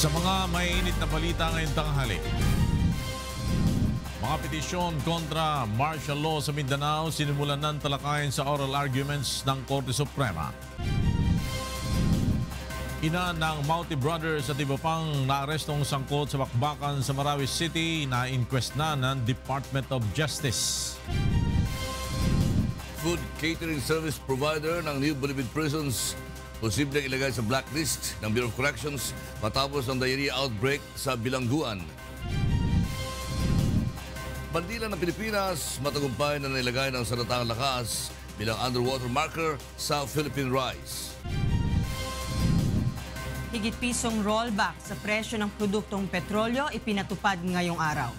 Sa mga mainit na balita ngayong tanghali, mga petisyon kontra martial law sa Mindanao sinimulan ng talakayan sa oral arguments ng Korte Suprema. Ina ng Mauti Brothers at iba pang naarestong sangkot sa bakbakan sa Marawi City na inquest na ng Department of Justice. Food catering service provider ng New Bilibid Prisons posibleng ilagay sa blacklist ng Bureau of Corrections matapos ang diarrhea outbreak sa Bilangguan. Bandila ng Pilipinas matagumpay na nilagay ng Salatang Lakas bilang underwater marker sa Philippine Rise. Higit pisong rollback sa presyo ng produktong petrolyo ipinatupad ngayong araw.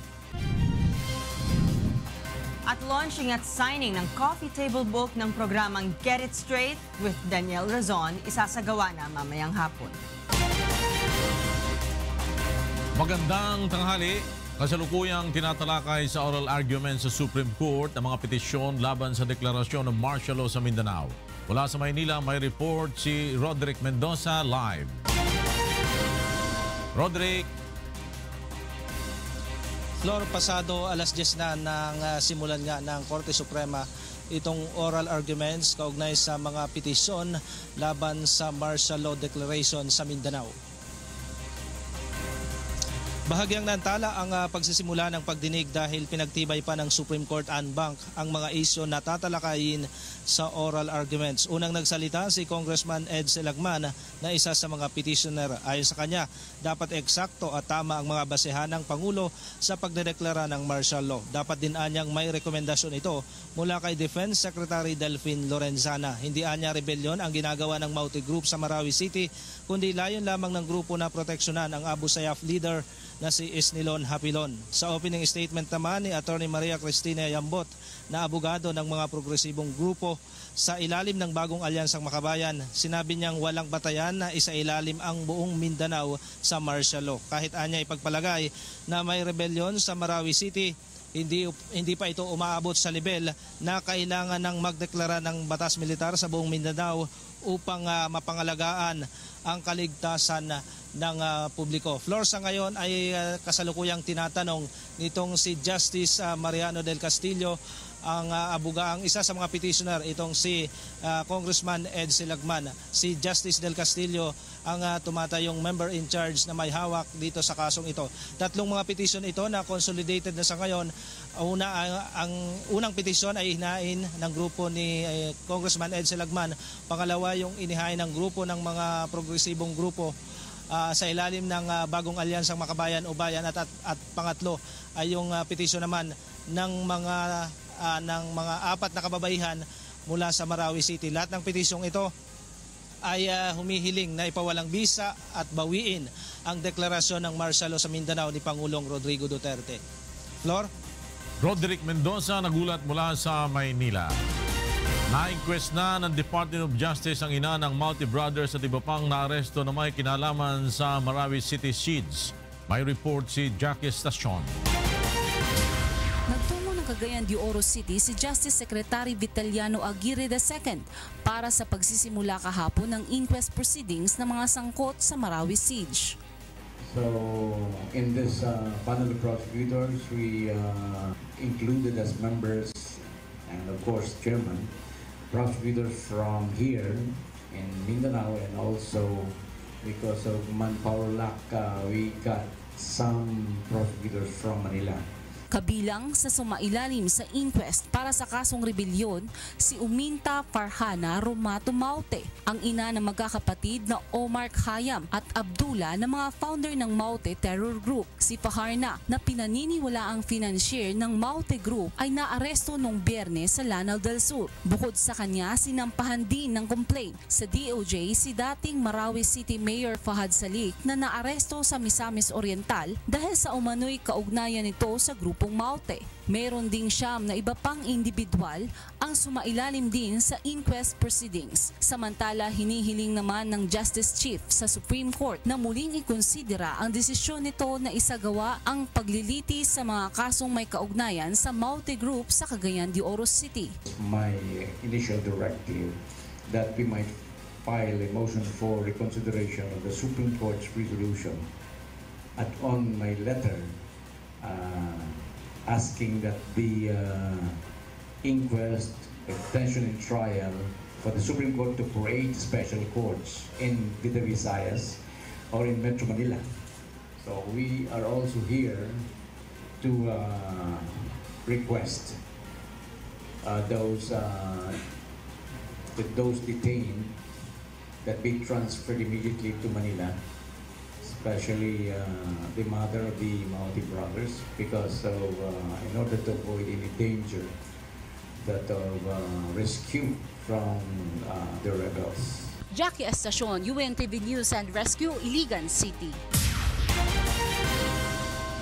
At launching at signing ng coffee table book ng programang Get It Straight with Daniel Razon, isasagawa na mamayang hapon. Magandang tanghali. Kasalukuyang tinatalakay sa oral argument sa Supreme Court ang mga petisyon laban sa deklarasyon ng martial law sa Mindanao. Mula sa Maynila, may report si Roderick Mendoza live. Roderick. Flor, pasado alas 10 na ng simulan nga ng Korte Suprema itong oral arguments kaugnay sa mga petisyon laban sa martial law declaration sa Mindanao. Bahagyang nantala ang pagsisimula ng pagdinig dahil pinagtibay pa ng Supreme Court en banc ang mga isyu na tatalakayin sa oral arguments. Unang nagsalita si Congressman Ed Selagman na isa sa mga petitioner. Ayon sa kanya, dapat eksakto at tama ang mga basehan ng Pangulo sa pagdedeklara ng martial law. Dapat din anyang may rekomendasyon ito mula kay Defense Secretary Delfin Lorenzana. Hindi anya rebellion ang ginagawa ng Mauti Group sa Marawi City, kundi layon lamang ng grupo na proteksyonan ang Abu Sayyaf leader na si Isnilon Hapilon. Sa opening statement naman ni Attorney Maria Cristina Yambot na abogado ng mga progresibong grupo sa ilalim ng bagong alyansang Makabayan, sinabi niyang walang batayan na isailalim ang buong Mindanao sa martial law. Kahit anya ipagpalagay na may rebellion sa Marawi City, hindi pa ito umaabot sa level na kailangan ng magdeklara ng batas militar sa buong Mindanao upang mapangalagaan ang kaligtasan ng publiko. Flor, sa ngayon ay kasalukuyang tinatanong nitong si Justice Mariano del Castillo ang isa sa mga petitioner, itong si Congressman Ed Selagman. Si Justice del Castillo ang tumatayong member in charge na may hawak dito sa kasong ito. Tatlong mga petition ito na consolidated na sa ngayon. Ang unang petisyon ay hinain ng grupo ni Congressman Ed Selagman. Pangalawa, yung inihain ng grupo ng mga progresibong grupo sa ilalim ng bagong alyansang Makabayan o Bayan at pangatlo ay yung petisyon naman ng mga apat na kababaihan mula sa Marawi City. Lahat ng petisyong ito ay humihiling na ipawalang bisa at bawiin ang deklarasyon ng martial law sa Mindanao ni Pangulong Rodrigo Duterte. Flor? Roderick Mendoza nagulat mula sa Maynila. Na-inquest na ng Department of Justice ang ina ng Mauti Brothers at iba pang naaresto na may kinalaman sa Marawi City siege. May report si Jackie Estacion. Nagtungo ng Cagayan de Oro City si Justice Secretary Vitaliano Aguirre II para sa pagsisimula kahapon ng inquest proceedings ng mga sangkot sa Marawi siege. So in this panel of prosecutors, we included as members and of course chairman, prosecutors from here in Mindanao, and also because of manpower lack, we got some prosecutors from Manila. Kabilang sa sumailalim sa inquest para sa kasong rebelyon, si Uminta Farhana Romato Maute, ang ina ng magkakapatid na Omar Khayyam at Abdullah na mga founder ng Maute Terror Group. Si Farhana, na pinaniniwala ang financier ng Maute Group, ay naaresto noong Biyernes sa Lanao del Sur. Bukod sa kanya, sinampahan din ng complaint sa DOJ si dating Marawi City Mayor Fahad Salik na naaresto sa Misamis Oriental dahil sa umano'y kaugnayan nito sa grupong Maute. Meron ding siyam na iba pang individual ang sumailalim din sa inquest proceedings. Samantala, hinihiling naman ng Justice Chief sa Supreme Court na muling ikonsidera ang desisyon nito na isagawa ang paglilitis sa mga kasong may kaugnayan sa Maute Group sa Cagayan de Oro City. My initial directive that we might file a motion for reconsideration of the Supreme Court's resolution on my letter asking that the inquest, detention and trial for the Supreme Court to create special courts in the Visayas or in Metro Manila. So we are also here to request those detained that be transferred immediately to Manila, especially the mother of the Mauti brothers, because of, in order to avoid any danger that of rescue from the rebels. Jackie Estacion, UNTV News and Rescue, Iligan City.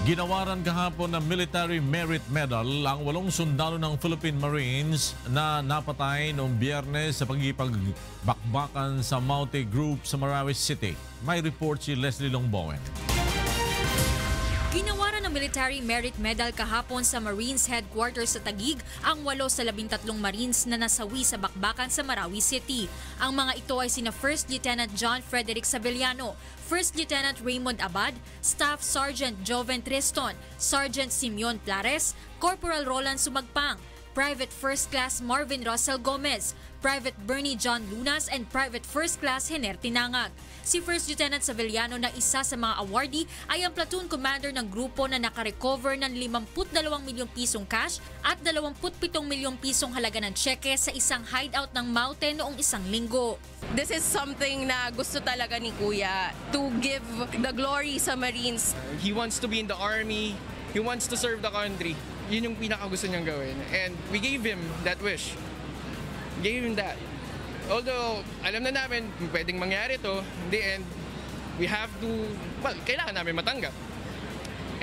Ginawaran kahapon ng Military Merit Medal ang 8 sundalo ng Philippine Marines na napatay noong Biyernes sa pagipagbakbakan sa Maute Group sa Marawi City. May report si Leslie Longbowen. Ginawaran ng Military Merit Medal kahapon sa Marines Headquarters sa Taguig ang 8 sa 13 Marines na nasawi sa bakbakan sa Marawi City. Ang mga ito ay sina First Lieutenant John Frederick Sabellano, First Lieutenant Raymond Abad, Staff Sergeant Joven Triston, Sergeant Simeon Plares, Corporal Roland Sumagpang, Private First Class Marvin Russell Gomez, Private Bernie John Lunas, and Private First Class Hener Tinangag. Si First Lieutenant Sabellano na isa sa mga awardee ay ang platoon commander ng grupo na nakarecover ng 52 milyong pisong cash at 27 milyong pisong halaga ng tseke sa isang hideout ng Maute noong isang linggo. This is something na gusto talaga ni Kuya, to give the glory sa Marines. He wants to be in the army, he wants to serve the country. Yun yung pinakagusto niyang gawin. And we gave him that wish. Gave him that. Although, alam na namin, pwedeng mangyari to, in the end, we have to, well, kailangan namin matanggap.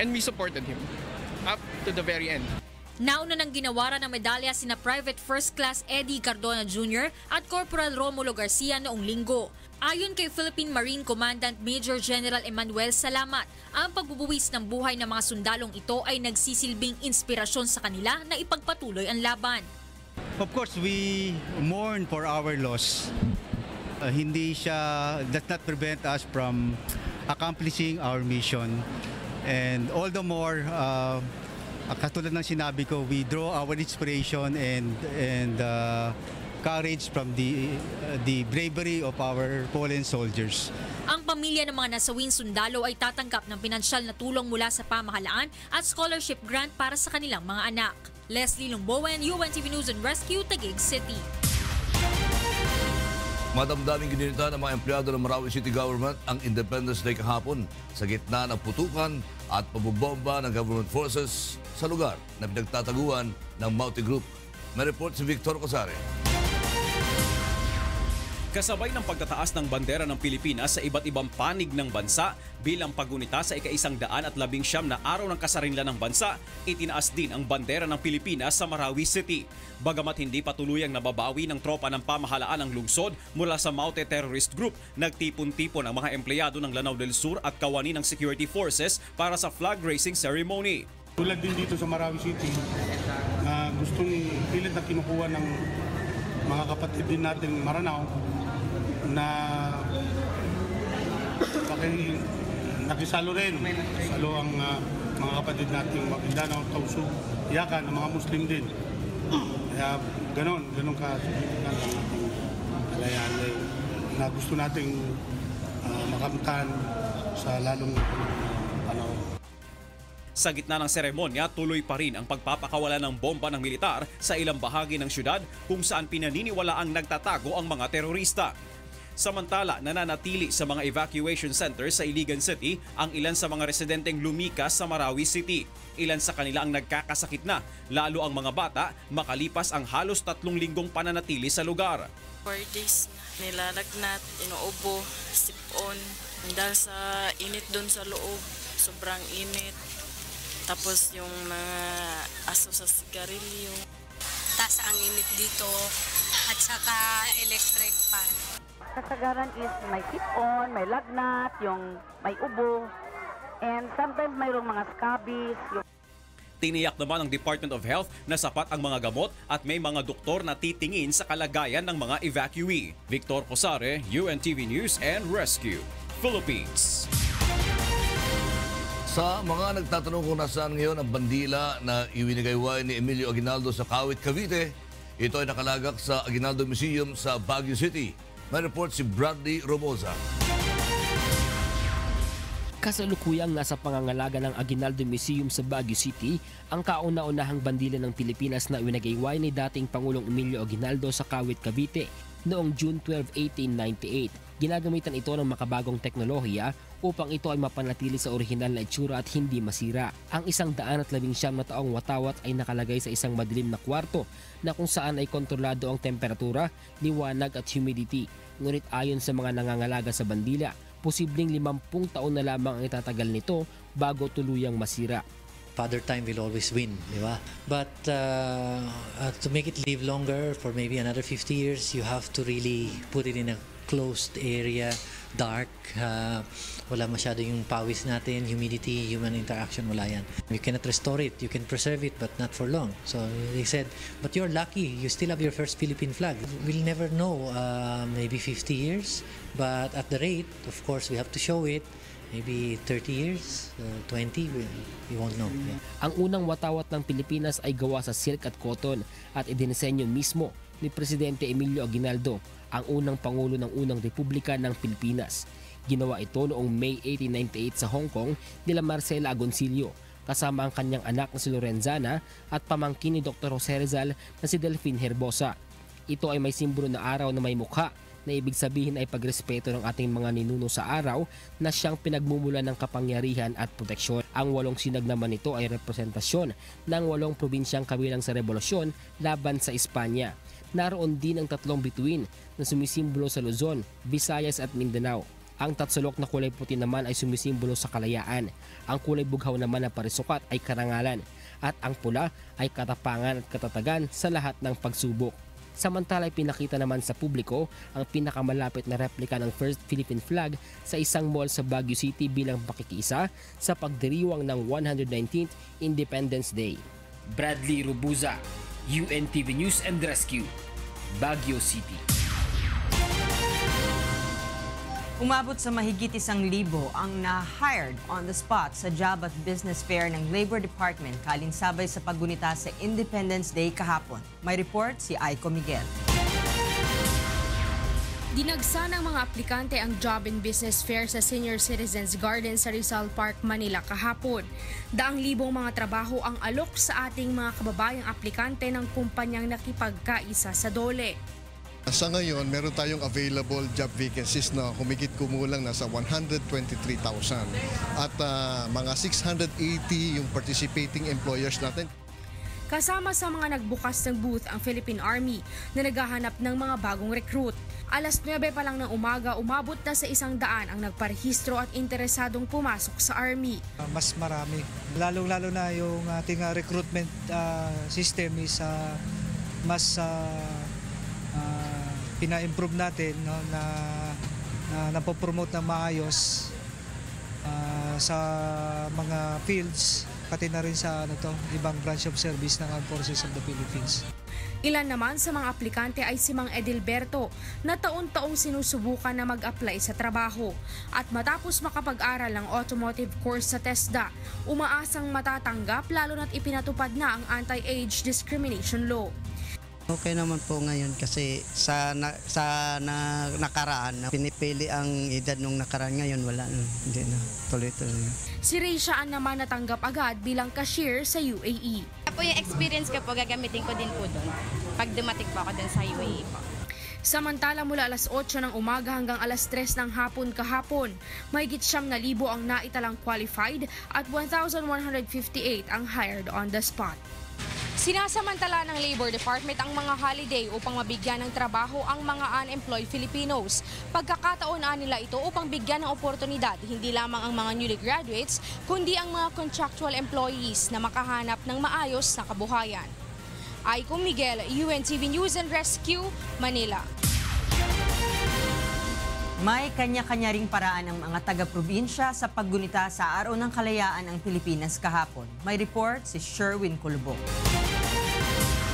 And we supported him up to the very end. Nauna nang ginawaran ng medalya sina Private First Class Eddie Cardona Jr. at Corporal Romulo Garcia noong linggo. Ayon kay Philippine Marine Commandant Major General Emmanuel Salamat, ang pagbubuwis ng buhay ng mga sundalong ito ay nagsisilbing inspirasyon sa kanila na ipagpatuloy ang laban. Of course, we mourn for our loss. Does not prevent us from accomplishing our mission. And all the more, katulad ng sinabi ko, we draw our inspiration and courage from the bravery of our fallen soldiers. Ang pamilya ng mga nasawing sundalo ay tatanggap ng pinansyal na tulong mula sa pamahalaan at scholarship grant para sa kanilang mga anak. Leslie Longbowen, UNTV News and Rescue, Taguig City. Madamdaming ginilita ng mga empleyado ng Marawi City Government ang Independence Day kahapon sa gitna ng putukan at pabobomba ng government forces sa lugar na pinagtataguan ng Maute Group. May report si Victor Cosare. Kasabay ng pagtataas ng bandera ng Pilipinas sa iba't ibang panig ng bansa bilang paggunita sa ika-119 na araw ng kasarinlan ng bansa, itinaas din ang bandera ng Pilipinas sa Marawi City. Bagamat hindi patuluyang nababawi ng tropa ng pamahalaan ang lungsod mula sa Maute Terrorist Group, nagtipon-tipon ang mga empleyado ng Lanao del Sur at kawani ng security forces para sa flag raising ceremony. Tulad din dito sa Marawi City na gustong pilit na kinukuha ng mga kapatid din natin Maranao na nakisalo rin. Salo ang mga kapatid natin Maguindanao, Tausug, Yakan, ang mga Muslim din. Kaya ganon ka kalayan na gusto nating makamtan sa lalong panahon. Sa gitna ng seremonya, tuloy pa rin ang pagpapakawala ng bomba ng militar sa ilang bahagi ng syudad kung saan pinaniniwalaang nagtatago ang mga terorista. Samantala, nananatili sa mga evacuation centers sa Iligan City ang ilan sa mga residenteng lumikas sa Marawi City. Ilan sa kanila ang nagkakasakit na, lalo ang mga bata, makalipas ang halos 3 linggong pananatili sa lugar. 4 days na nilalagnat, inuubo, sipon, dahil sa init doon sa loob, sobrang init. Tapos yung mga aso sa sigarilyo. Taas ang init dito at saka electric fan. Kasagaran is may sipon, may lagnat, yung may ubo, and sometimes mayroong mga scabies. Tiniyak naman ng Department of Health na sapat ang mga gamot at may mga doktor na titingin sa kalagayan ng mga evacuee. Victor Cosare, UNTV News and Rescue, Philippines. Sa mga nagtatanong kung nasaan ngayon ang bandila na iwinagayway ni Emilio Aguinaldo sa Kawit, Cavite, ito ay nakalagak sa Aguinaldo Museum sa Baguio City. May report si Bradley Romosa. Kasalukuyang nasa pangangalaga ng Aguinaldo Museum sa Baguio City ang kauna-unahang bandila ng Pilipinas na iwinagayway ni dating Pangulong Emilio Aguinaldo sa Kawit, Cavite noong June 12, 1898. Ginagamitan ito ng makabagong teknolohiya upang ito ay mapanatili sa orihinal na itsura at hindi masira. Ang 119 na taong watawat ay nakalagay sa isang madilim na kwarto na kung saan ay kontrolado ang temperatura, liwanag at humidity. Ngunit ayon sa mga nangangalaga sa bandila, posibleng 50 taon na lamang ang itatagal nito bago tuluyang masira. Father Time will always win, di ba? But to make it live longer for maybe another 50 years, you have to really put it in a closed area, dark, wala masyado yung pawis natin, humidity, human interaction, wala yan. You cannot restore it, you can preserve it, but not for long. So they said, but you're lucky, you still have your first Philippine flag. We'll never know, maybe 50 years, but at the rate, of course, we have to show it. Maybe 30 years, 20, we won't know. Yeah. Ang unang watawat ng Pilipinas ay gawa sa silk at cotton at idinisenyo mismo ni Presidente Emilio Aguinaldo, ang unang Pangulo ng unang Republika ng Pilipinas. Ginawa ito noong May 1898 sa Hong Kong nila Marcela Agoncillo kasama ang kanyang anak na si Lorenzana at pamangkin ni Dr. Jose Rizal na si Delfin Herbosa. Ito ay may simbolo na araw na may mukha na ibig sabihin ay pagrespeto ng ating mga ninuno sa araw na siyang pinagmumulan ng kapangyarihan at proteksyon. Ang 8 sinag naman nito ay representasyon ng 8 probinsyang kabilang sa revolusyon laban sa Espanya. Naroon din ang 3 bituin na sumisimbolo sa Luzon, Visayas at Mindanao. Ang tatsulok na kulay puti naman ay sumisimbolo sa kalayaan. Ang kulay bughaw naman na parisukat ay karangalan. At ang pula ay katapangan at katatagan sa lahat ng pagsubok. Samantala ay pinakita naman sa publiko ang pinakamalapit na replika ng First Philippine Flag sa isang mall sa Baguio City bilang pakikiisa sa pagdiriwang ng 119th Independence Day. Bradley Robuza, UNTV News and Rescue, Baguio City. Umabot sa mahigit 1,000 ang na-hired on the spot sa Job at Business Fair ng Labor Department kalinsabay sa paggunita sa Independence Day kahapon. May report si Aiko Miguel. Dinagsa ng mga aplikante ang Job and Business Fair sa Senior Citizens Garden sa Rizal Park, Manila kahapon. Daang libong mga trabaho ang alok sa ating mga kababayang aplikante ng kumpanyang nakipagkaisa sa DOLE. Sa ngayon, meron tayong available job vacancies na humigit kumulang nasa 123,000 at mga 680 yung participating employers natin. Kasama sa mga nagbukas ng booth ang Philippine Army na naghahanap ng mga bagong recruit. Alas 9 pa lang ng umaga, umabot na sa 100 ang nagparehistro at interesadong pumasok sa Army. Mas marami, lalong-lalo na yung ating recruitment system is mas pina-improve natin, no, na napopromote ng maayos sa mga fields, pati na rin sa ibang branch of service ng Armed Forces of the Philippines. Ilan naman sa mga aplikante ay si Mang Edilberto na taon-taong sinusubukan na mag-apply sa trabaho. At matapos makapag-aral ng automotive course sa TESDA, umaasang matatanggap lalo na't ipinatupad na ang anti-age discrimination law. Okay naman po ngayon kasi sa nakaraan, pinipili ang edad nung nakaraan, ngayon wala na, hindi na, tuloy-tuloy. Si Rayshaan naman natanggap agad bilang cashier sa UAE. Po yung experience ko po, gagamitin ko din po doon pag dumating po ako doon sa UAE po. Samantala mula alas 8 ng umaga hanggang alas 3 ng hapon kahapon, mahigit 9,000 ang naitalang qualified at 1,158 ang hired on the spot. Sinasamantala ng Labor Department ang mga holiday upang mabigyan ng trabaho ang mga unemployed Filipinos. Pagkakataon nila ito upang bigyan ng oportunidad hindi lamang ang mga newly graduates, kundi ang mga contractual employees na makahanap ng maayos na kabuhayan. Aiko Miguel, UNTV News and Rescue, Manila. May kanya-kanya ring paraan ng mga taga-probinsya sa paggunita sa Araw ng Kalayaan ng Pilipinas kahapon. May report si Sherwin Kulubong.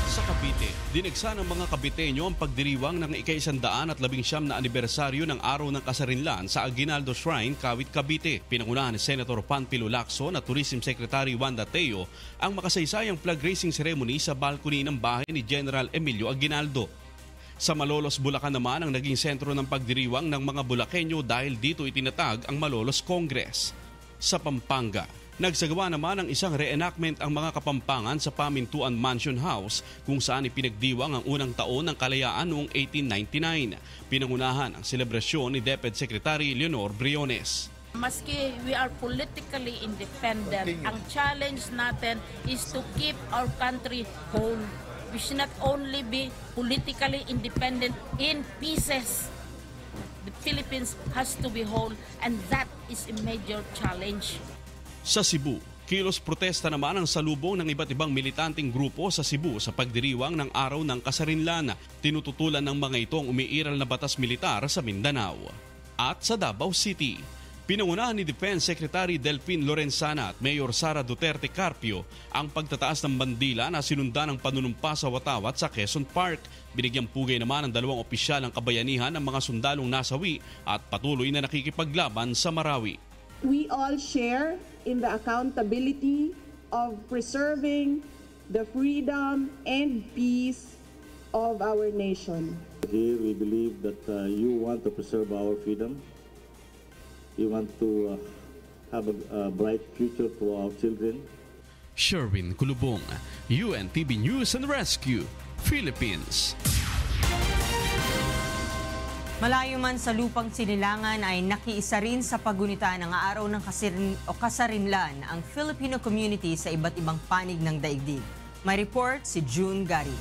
Sa Cavite. Dinagsa ng mga Caviteño ang pagdiriwang ng ika-119 na anibersaryo ng Araw ng Kasarinlan sa Aguinaldo Shrine, Kawit, Cavite. Pinangunahan ni Senator Panfilo Lacson at Tourism Secretary Wanda Teo ang makasaysayang flag raising ceremony sa balcony ng bahay ni General Emilio Aguinaldo. Sa Malolos, Bulacan naman ang naging sentro ng pagdiriwang ng mga Bulakenyo dahil dito itinatag ang Malolos Congress. Sa Pampanga, nagsagawa naman ng isang reenactment ang mga Kapampangan sa Pamintuan Mansion House kung saan ipinagdiwang ang unang taon ng kalayaan noong 1899. Pinangunahan ang selebrasyon ni DepEd Secretary Leonor Briones. Maski we are politically independent, ang challenge natin is to keep our country whole. We should not only be politically independent in pieces. The Philippines has to be whole, and that is a major challenge. Sa Cebu, kilos protesta naman ang salubong ng iba't ibang militanteng grupo sa Cebu sa pagdiriwang ng Araw ng Kasarinlan. Tinututulan ng mga ito ang umiiral na batas militar sa Mindanao. At sa Davao City, pinangunahan ni Defense Secretary Delfin Lorenzana at Mayor Sara Duterte Carpio ang pagtataas ng bandila na sinundan ng panunumpa sa Watawat sa Quezon Park. Binigyang pugay naman ng 2 opisyal ng kabayanihan ng mga sundalong nasawi at patuloy na nakikipaglaban sa Marawi. We all share in the accountability of preserving the freedom and peace of our nation. Here we believe that you want to preserve our freedom. You want to have a bright future for our children. Sherwin Kulubong, UNTV News and Rescue, Philippines. Malayo man sa lupang sinilangan ay nakiisa rin sa pagunita ng Araw ng Kasarinlan ang Filipino community sa iba't ibang panig ng daigdig. May report si June Gari.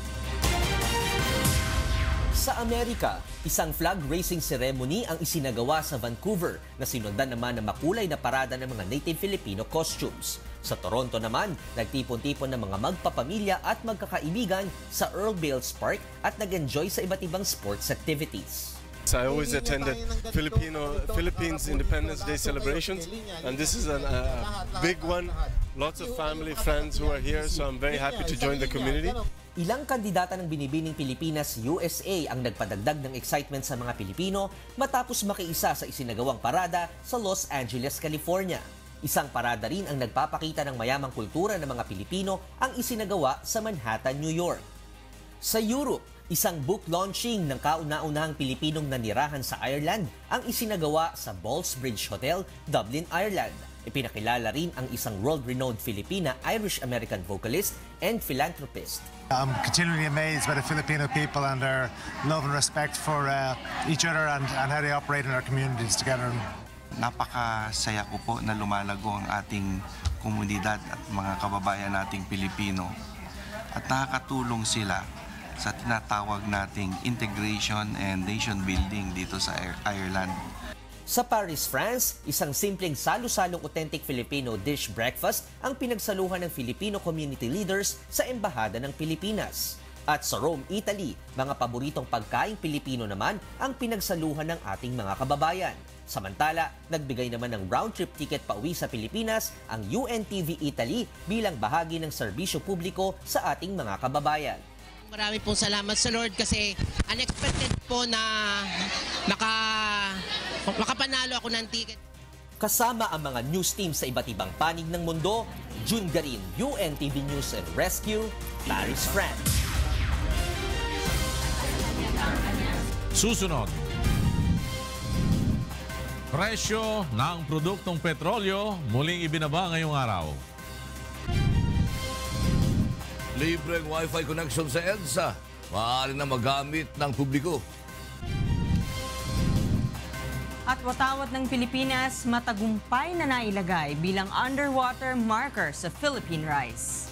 Sa Amerika, isang flag raising ceremony ang isinagawa sa Vancouver na sinundan naman ng makulay na parada ng mga native Filipino costumes. Sa Toronto naman, nagtipon-tipon ng mga magpapamilya at magkakaibigan sa Earl Bales Park at nag-enjoy sa iba't ibang sports activities. I always attended Philippines Independence Day celebrations, and this is a big one. Lots of family, friends who are here, so I'm very happy to join the community. Ilang kandidata ng binibining Pilipinas USA ang nagpadagdag ng excitement sa mga Pilipino matapos makiisa sa isinagawang parada sa Los Angeles, California. Isang parada rin ang nagpapakita ng mayamang kultura ng mga Pilipino ang isinagawa sa Manhattan, New York. Sa Europe, isang book launching ng kauna-unahang Pilipinong nanirahan sa Ireland ang isinagawa sa Ballsbridge Hotel, Dublin, Ireland. Ipinakilala rin ang isang world-renowned Filipina Irish-American vocalist and philanthropist. I'm continually amazed by the Filipino people and their love and respect for each other and how they operate in our communities together. Napakasaya ko po na lumalago ang ating komunidad at mga kababayan nating Pilipino at nakakatulong sila sa tinatawag nating integration and nation building dito sa Ireland. Sa Paris, France, isang simpleng salo-salong authentic Filipino dish breakfast ang pinagsaluhan ng Filipino community leaders sa Embahada ng Pilipinas. At sa Rome, Italy, mga paboritong pagkaing Pilipino naman ang pinagsaluhan ng ating mga kababayan. Samantala, nagbigay naman ng round-trip ticket pauwi sa Pilipinas ang UNTV Italy bilang bahagi ng serbisyo publiko sa ating mga kababayan. Marami pong salamat sa Lord kasi unexpected po na makapanalo ako ng ticket. Kasama ang mga news team sa iba't ibang panig ng mundo, June Garin, UNTV News and Rescue, Paris, France. Susunod. Presyo ng produktong petrolyo muling ibinaba ngayong araw. Libreng Wi-Fi connection sa EDSA. Maaari na magamit ng publiko. At watawat ng Pilipinas, matagumpay na nailagay bilang underwater marker sa Philippine rice.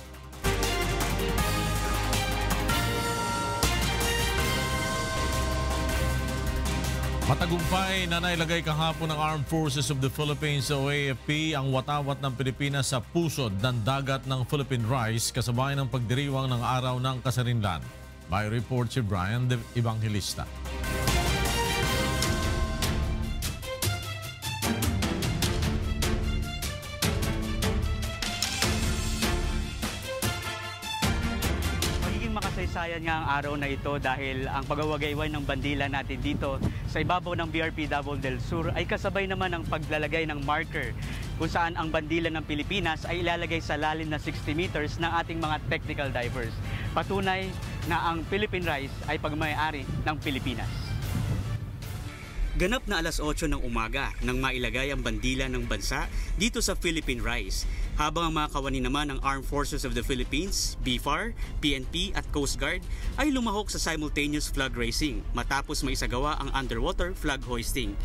Matagumpay na nailagay kahapon ng Armed Forces of the Philippines o AFP ang watawat ng Pilipinas sa pusod ng dagat ng Philippine rice kasabay ng pagdiriwang ng Araw ng Kasarinlan. May report si Brian De Evangelista. kasaysayan nga ang araw na ito dahil ang pagwawagayway ng bandila natin dito sa ibabaw ng BRP Davao del Sur ay kasabay naman ng paglalagay ng marker kung saan ang bandila ng Pilipinas ay ilalagay sa lalim na 60 meters ng ating mga technical divers. Patunay na ang Philippine Rise ay pagmay-ari ng Pilipinas. Ganap na alas 8 ng umaga nang mailagay ang bandila ng bansa dito sa Philippine Rise. Habang ang mga kawani naman ng Armed Forces of the Philippines, BFAR, PNP at Coast Guard ay lumahok sa simultaneous flag raising matapos maisagawa ang underwater flag hoisting.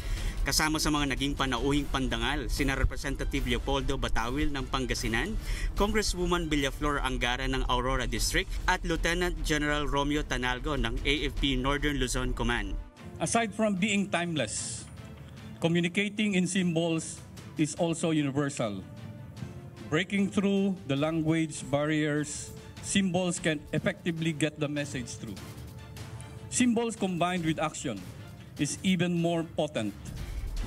Kasama sa mga naging panauhing pandangal, sina Representative Leopoldo Batawil ng Pangasinan, Congresswoman Villaflor Angara ng Aurora District at Lieutenant General Romeo Tanalgo ng AFP Northern Luzon Command. Aside from being timeless, communicating in symbols is also universal. Breaking through the language barriers, symbols can effectively get the message through. Symbols combined with action is even more potent.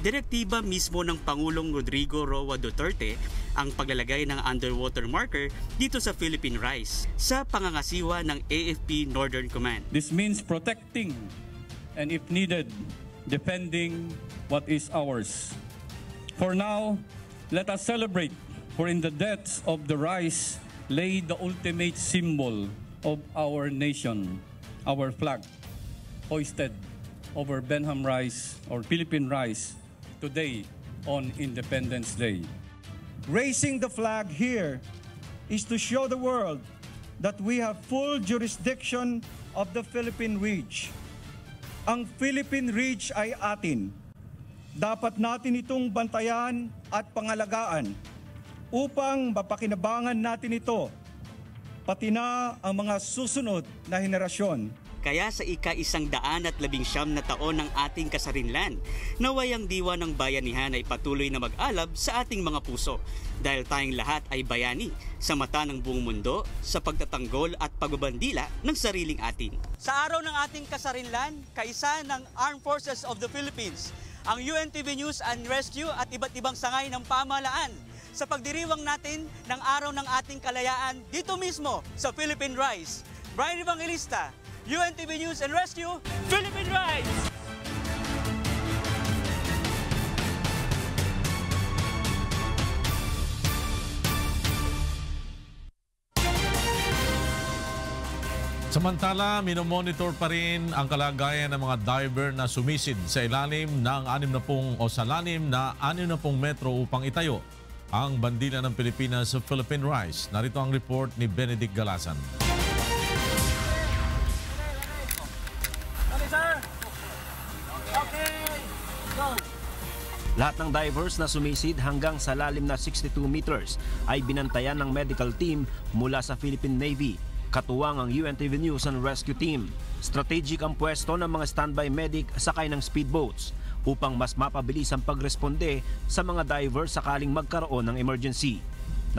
Direktiba mismo ng Pangulong Rodrigo Roa Duterte ang paglalagay ng underwater marker dito sa Philippine Rise sa pangangasiwa ng AFP Northern Command. This means protecting and if needed, defending what is ours. For now, let us celebrate, for in the depths of the rise lay the ultimate symbol of our nation, our flag, hoisted over Benham Rise or Philippine Rise today on Independence Day. Raising the flag here is to show the world that we have full jurisdiction of the Philippine Ridge. Ang Philippine Ridge ay atin. Dapat natin itong bantayan at pangalagaan upang mapakinabangan natin ito, pati na ang mga susunod na henerasyon. Kaya sa ika-119 na taon ng ating kasarinlan, naway ang diwa ng bayanihan ay patuloy na mag-alab sa ating mga puso dahil tayong lahat ay bayani sa mata ng buong mundo sa pagtatanggol at pagbabandila ng sariling atin. Sa araw ng ating kasarinlan, kaisa ng Armed Forces of the Philippines, ang UNTV News and Rescue at iba't ibang sangay ng pamahalaan sa pagdiriwang natin ng araw ng ating kalayaan dito mismo sa Philippine Rise. Brian Evangelista, UNTV News and Rescue, Philippine Rise! Samantala, minomonitor pa rin ang kalagayan ng mga diver na sumisid sa ilalim ng 60 metro upang itayo ang bandila ng Pilipinas sa Philippine Rise. Narito ang report ni Benedict Galasan. Lahat ng divers na sumisid hanggang sa lalim na 62 meters ay binantayan ng medical team mula sa Philippine Navy, katuwang ang UNTV News and Rescue Team. Strategic ang pwesto ng mga standby medic sakay ng speedboats upang mas mapabilis ang pagresponde sa mga divers sakaling magkaroon ng emergency.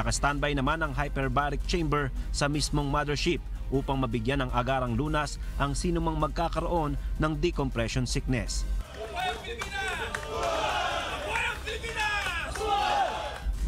Naka-standby naman ang hyperbaric chamber sa mismong mothership upang mabigyan ng agarang lunas ang sinumang magkakaroon ng decompression sickness.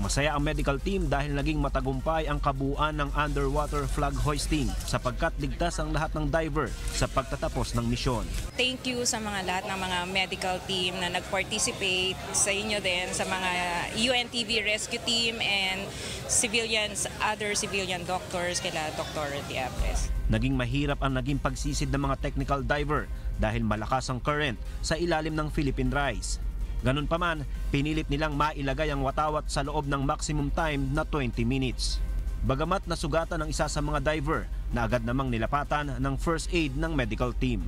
Masaya ang medical team dahil naging matagumpay ang kabuuan ng underwater flag hoisting sapagkat ligtas ang lahat ng diver sa pagtatapos ng misyon. Thank you sa mga lahat ng mga medical team na nag-participate, sa inyo din, sa mga UNTV rescue team and civilians, other civilian doctors, kila Dr. Diabres. Naging mahirap ang naging pagsisid ng mga technical diver dahil malakas ang current sa ilalim ng Philippine Rise. Ganun pa man, pinilit nilang mailagay ang watawat sa loob ng maximum time na 20 minutes. Bagamat nasugatan ang isa sa mga diver na agad namang nilapatan ng first aid ng medical team.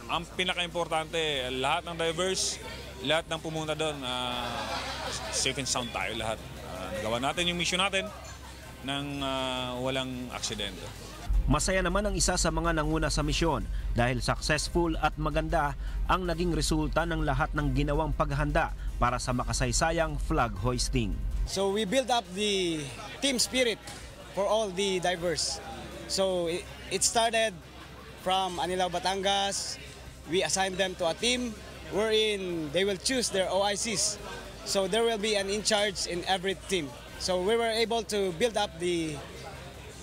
Ang pinaka-importante, lahat ng divers, lahat ng pumunta doon, safe and sound tayo lahat. Nagawa natin yung mission natin nang walang aksidente. Masaya naman ang isa sa mga nanguna sa misyon dahil successful at maganda ang naging resulta ng lahat ng ginawang paghahanda para sa makasaysayang flag hoisting. So we build up the team spirit for all the divers. So it started from Anilao, Batangas. We assigned them to a team wherein they will choose their OICs. So there will be an in charge in every team. So we were able to build up the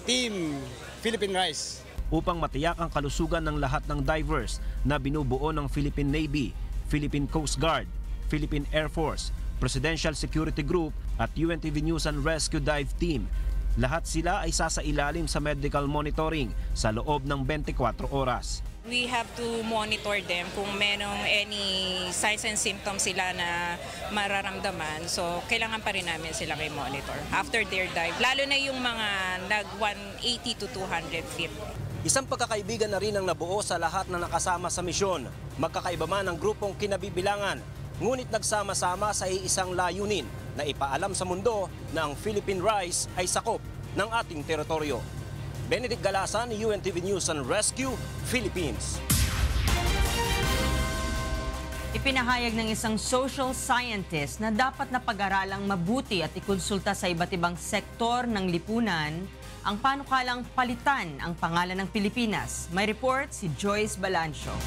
team Philippine Rise. upang matiyak ang kalusugan ng lahat ng divers na binubuo ng Philippine Navy, Philippine Coast Guard, Philippine Air Force, Presidential Security Group at UNTV News and Rescue Dive Team. Lahat sila ay sasailalim sa medical monitoring sa loob ng 24 oras. We have to monitor them kung merong any signs and symptoms sila na mararamdaman. So, kailangan pa rin namin sila i-monitor after their dive. Lalo na yung mga nag-180 to 200 feet. Isang pagkakaibigan na rin ang nabuo sa lahat na nakasama sa misyon. Magkakaiba man ang grupong kinabibilangan, ngunit nagsama-sama sa iisang layunin na ipaalam sa mundo na ang Philippine Rise ay sakop ng ating teritoryo. Benedict Galasan, UNTV News and Rescue, Philippines. Ipinahayag ng isang social scientist na dapat na pag-aralang mabuti at ikonsulta sa iba't ibang sektor ng lipunan ang panukalang palitan ang pangalan ng Pilipinas. May report si Joyce Balancio.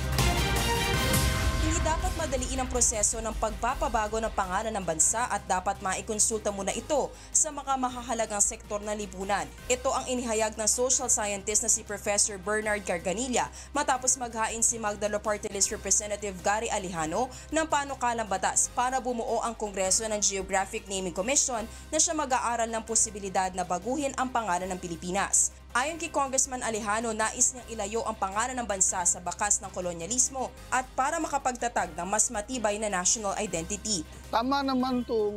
Hindi dapat madaliin ang proseso ng pagpapabago ng pangalan ng bansa at dapat maikonsulta muna ito sa mga mahahalagang sektor ng lipunan. Ito ang inihayag ng social scientist na si Professor Bernard Carganilla matapos maghain si Magdalo Party List Representative Gary Alejano ng panukalang batas para bumuo ang Kongreso ng Geographic Naming Commission na siya mag-aaral ng posibilidad na baguhin ang pangalan ng Pilipinas. Ayon kay Congressman Alejano, nais niyang ilayo ang pangalan ng bansa sa bakas ng kolonyalismo at para makapagtatag ng mas matibay na national identity. Tama naman itong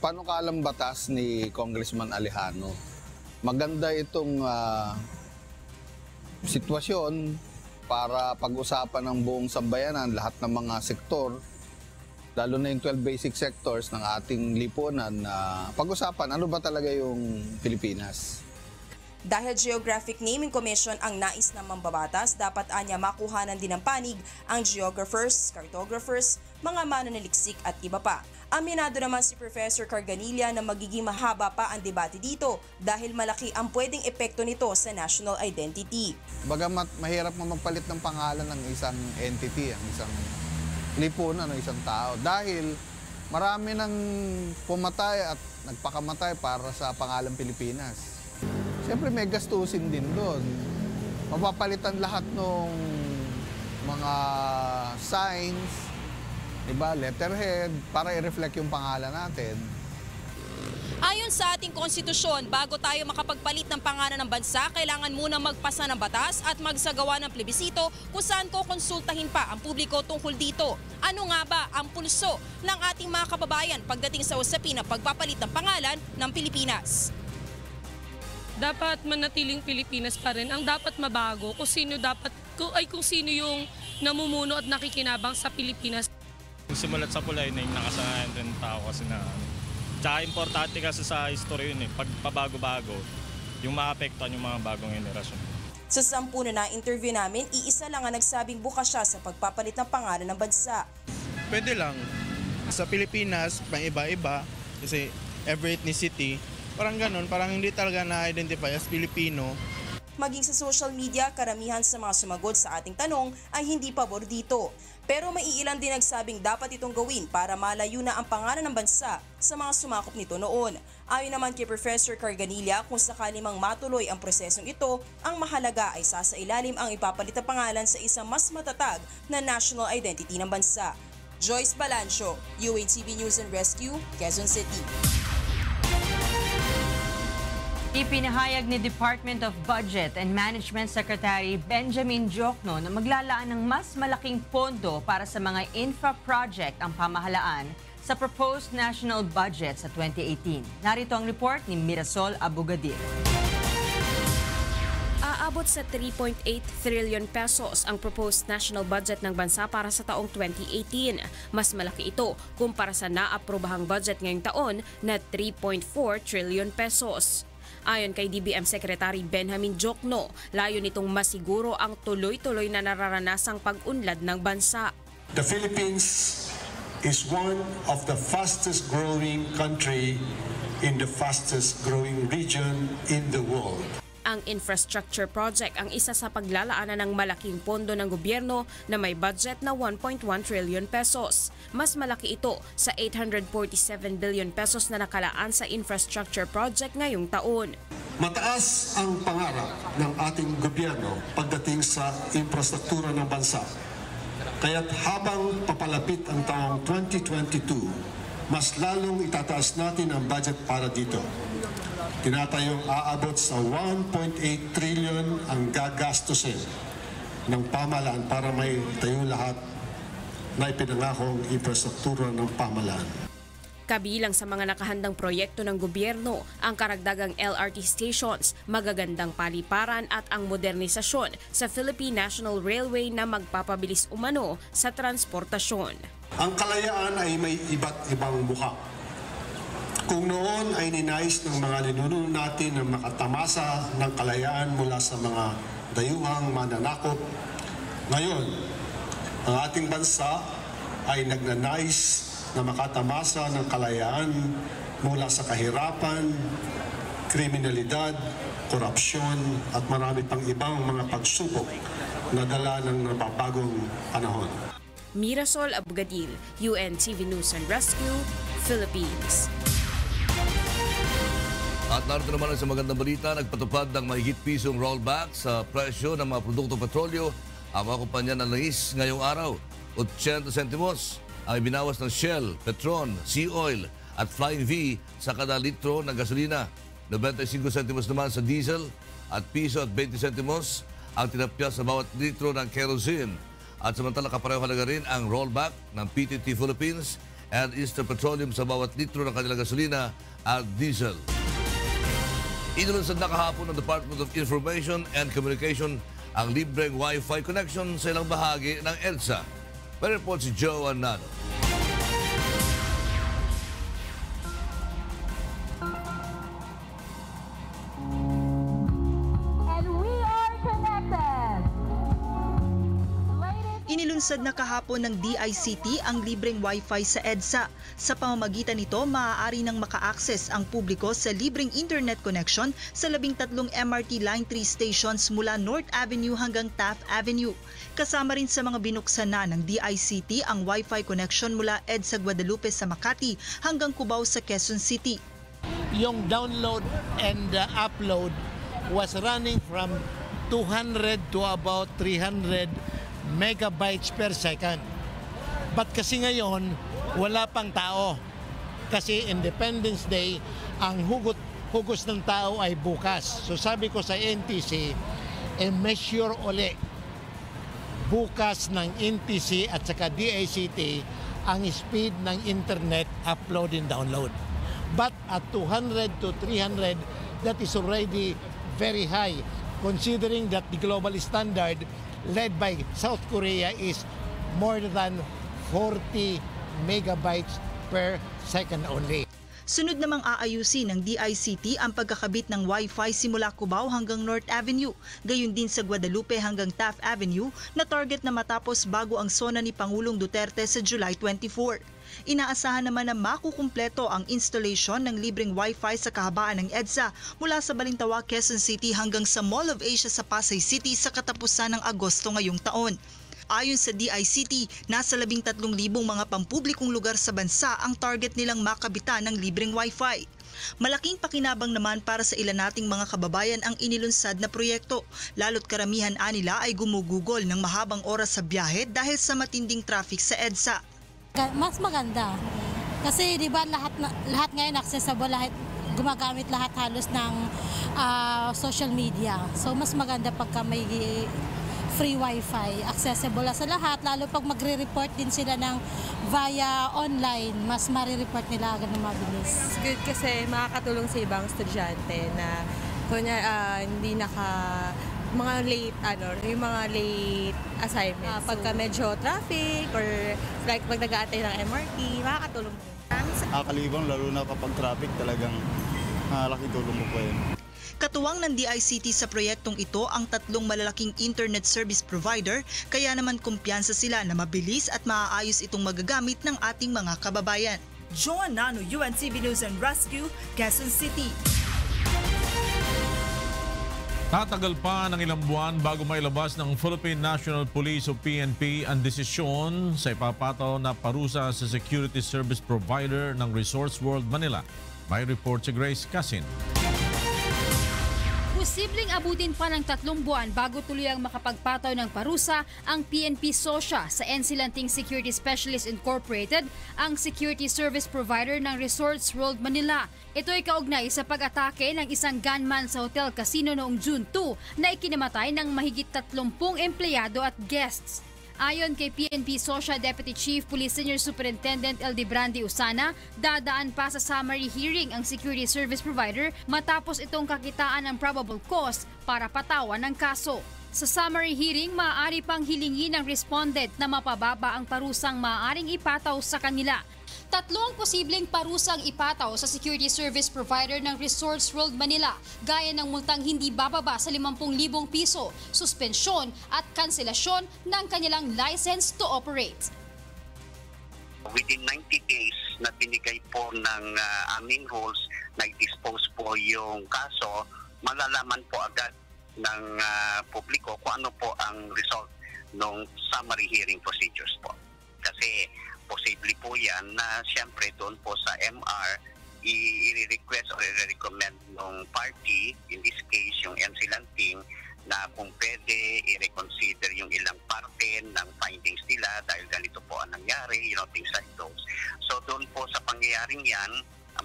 panukalang batas ni Congressman Alejano. Maganda itong sitwasyon para pag-usapan ng buong sambayanan, lahat ng mga sektor, lalo na yung 12 basic sectors ng ating lipunan na pag-usapan ano ba talaga yung Pilipinas. Dahil Geographic Naming Commission ang nais na mambabatas, dapat anya makuhanan din ng panig ang geographers, cartographers, mga mananaliksik at iba pa. Aminado naman si Professor Carganilla na magiging mahaba pa ang debate dito dahil malaki ang pwedeng epekto nito sa national identity. Bagamat mahirap magpalit ng pangalan ng isang entity, ang isang lipunan ng isang tao dahil marami nang pumatay at nagpakamatay para sa pangalan Pilipinas. Siyempre may gastusin din doon. Mapapalitan lahat ng mga signs, diba, letterhead, para i-reflect yung pangalan natin. Ayon sa ating konstitusyon, bago tayo makapagpalit ng pangalan ng bansa, kailangan muna magpasa ng batas at magsagawa ng plebisito kung saan kukonsultahin pa ang publiko tungkol dito. Ano nga ba ang pulso ng ating mga kababayan pagdating sa usapin ng pagpapalit ng pangalan ng Pilipinas? Dapat manatiling Pilipinas pa rin. Ang dapat mabago kung sino yung namumuno at nakikinabang sa Pilipinas. Simulat sa pula yun, nakasanayan din tao kasi na tsaka importante kasi sa history yun pag pabago-bago, yung maapektuhan yung mga bagong henerasyon. Sa 10 na interview namin, iisa lang ang nagsabing bukas siya sa pagpapalit ng pangalan ng bansa. Pwede lang. Sa Pilipinas, pang iba-iba, kasi every ethnicity, parang ganun, parang hindi talaga na-identify as Pilipino. Maging sa social media, karamihan sa mga sumagot sa ating tanong ay hindi pabor dito. Pero may ilan din nagsabing dapat itong gawin para malayo na ang pangalan ng bansa sa mga sumakop nito noon. Ayon naman kay Professor Carganilla, kung sakali mang matuloy ang prosesong ito, ang mahalaga ay sasailalim ang ipapalit na pangalan sa isang mas matatag na national identity ng bansa. Joyce Balancio, UNTV News and Rescue, Quezon City. Ipinahayag ni Department of Budget and Management Secretary Benjamin Diokno na maglalaan ng mas malaking pondo para sa mga infra project ang pamahalaan sa proposed national budget sa 2018. Narito ang report ni Mirasol Abugadir. Aabot sa 3.8 trillion pesos ang proposed national budget ng bansa para sa taong 2018. Mas malaki ito kumpara sa naaprobahang budget ngayong taon na 3.4 trillion pesos. Ayon kay DBM Secretary Benjamin Diokno, layo nitong masiguro ang tuloy-tuloy na nararanasang pag-unlad ng bansa. The Philippines is one of the fastest growing country in the fastest growing region in the world. Ang Ang infrastructure project ang isa sa paglalaanan ng malaking pondo ng gobyerno na may budget na 1.1 trillion pesos. Mas malaki ito sa 847 billion pesos na nakalaan sa infrastructure project ngayong taon. Mataas ang pangarap ng ating gobyerno pagdating sa infrastruktura ng bansa. Kaya't habang papalapit ang taong 2022, mas lalong itataas natin ang budget para dito. Tinatayong aabot sa 1.8 trillion ang gagastusin ng pamahalaan para may tayo lahat na ipinangakong infrastruktura ng pamahalaan. Kabilang sa mga nakahandang proyekto ng gobyerno ang karagdagang LRT stations, magagandang paliparan at ang modernisasyon sa Philippine National Railway na magpapabilis umano sa transportasyon. Ang kalayaan ay may iba't ibang mukha. Kung noon ay ninais ng mga ninuno natin na makatamasa ng kalayaan mula sa mga dayuhang mananakop, ngayon, ang ating bansa ay nagnanais na makatamasa ng kalayaan mula sa kahirapan, kriminalidad, korupsyon at marami pang ibang mga pagsubok na dala ng nababagong panahon. Mirasol Abgadil, UNTV News and Rescue, Philippines. At narito naman sa magandang balita, nagpatupad ng mahigit pisong rollback sa presyo ng mga produktong petrolyo ang mga kumpanya ng langis ngayong araw. 80 sentimos ang ibinawas ng Shell, Petron, Sea Oil at Flying V sa kada litro ng gasolina. 95 sentimos naman sa diesel at piso at 20 sentimos ang tinapya sa bawat litro ng kerosene. At samantala kapareho halaga rin ang rollback ng PTT Philippines and Eastern Petroleum sa bawat litro ng kanilang gasolina at diesel. Inilunsad na kahapon ng Department of Information and Communication ang libreng Wi-Fi connection sa ilang bahagi ng EDSA. May report si Joe Arnado. Inilunsad na kahapon ng DICT ang libreng Wi-Fi sa EDSA. Sa pamamagitan nito, maaari nang maka-access ang publiko sa libreng internet connection sa 13 MRT Line 3 stations mula North Avenue hanggang Taft Avenue. Kasama rin sa mga binuksan na ng DICT ang Wi-Fi connection mula EDSA Guadalupe sa Makati hanggang Cubao sa Quezon City. Yung download and upload was running from 200 to about 300 megabytes per second. But kasi ngayon, wala pang tao. Kasi Independence Day, ang hugos ng tao ay bukas. So sabi ko sa NTC, measure uli bukas ng NTC at saka DICT ang speed ng internet upload and download. But at 200 to 300, that is already very high, considering that the global standard led by South Korea is more than 40 megabytes per second only. Sunod namang aayusin ng DICT ang pagkakabit ng Wi-Fi simula Cubao hanggang North Avenue, gayon din sa Guadalupe hanggang Taft Avenue na target na matapos bago ang SONA ni Pangulong Duterte sa July 24. Inaasahan naman na makukumpleto ang installation ng libreng Wi-Fi sa kahabaan ng EDSA mula sa Balintawak, Quezon City hanggang sa Mall of Asia sa Pasay City sa katapusan ng Agosto ngayong taon. Ayon sa DICT, nasa 13,000 mga pampublikong lugar sa bansa ang target nilang makabitan ng libreng Wi-Fi. Malaking pakinabang naman para sa ilan nating mga kababayan ang inilunsad na proyekto, lalo't karamihan nila ay gumugugol ng mahabang oras sa biyahe dahil sa matinding traffic sa EDSA. Mas maganda kasi di ba lahat ngayon accessible, lahat gumagamit lahat halos ng social media. So mas maganda pagka may free wifi, accessible sa lahat, lalo pag magre-report din sila ng via online, mas marireport nila agad na mabilis. Good kasi makakatulong sa ibang estudyante na kunya hindi mga late yung mga late assignments. Pagka medyo traffic or like pag nag-aantay ng MRT, makakatulong po. Kalibang lalo na kapag traffic, talagang laki tulong mo po yun. Katuwang ng DICT sa proyektong ito ang 3 malalaking internet service provider, kaya naman kumpiyansa sila na mabilis at maaayos itong magagamit ng ating mga kababayan. Joan Nano, UNTV News and Rescue, Quezon City. Tatagal pa ng ilang buwan bago mailabas ng Philippine National Police o PNP ang desisyon sa ipapataw na parusa sa security service provider ng Resorts World Manila. May report si Grace Casin. Posibleng abutin pa ng 3 buwan bago tuluyang makapagpataw ng parusa ang PNP SOSIA sa Ensilanting Security Specialist Incorporated, ang security service provider ng Resorts World Manila. Ito ay kaugnay sa pag-atake ng isang gunman sa hotel casino noong June 2 na ikinamatay ng mahigit 30 empleyado at guests. Ayon kay PNP SOSIA Deputy Chief Police Senior Superintendent L. Brandi Usana, dadaan pa sa summary hearing ang security service provider matapos itong kakitaan ng probable cause para patawan ng kaso. Sa summary hearing, maaari pang hilingin ng respondent na mapababa ang parusang maaaring ipataw sa kanila. 3 ang posibleng parusang ipataw sa security service provider ng Resorts World Manila, gaya ng multang hindi bababa sa 50,000 piso, suspensyon at kanselasyon ng kanilang license to operate. Within 90 days na binigay po ng aming rules na i-dispose po yung kaso, malalaman po agad ng publiko kung ano po ang result ng summary hearing procedures po. Kasi posible po yan na siyempre doon po sa MR i-request or i-recommend ng party, in this case yung Ensilanting, na kung pwede i-reconsider yung ilang parte ng findings nila dahil ganito po ang nangyari, things like those. So doon po sa pangyayaring yan,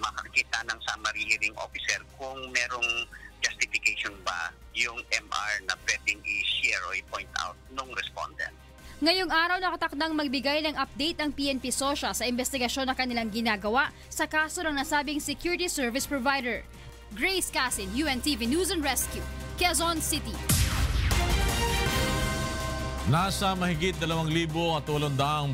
makakita ng summary hearing officer kung merong justification ba yung MR na pwedeng i-share o i-point out ng respondent. Ngayong araw nakatakdang magbigay ng update ang PNP SOSIA sa investigasyon na kanilang ginagawa sa kaso ng nasabing security service provider. Grace Casin, UNTV News and Rescue, Quezon City. Nasa mahigit 2,800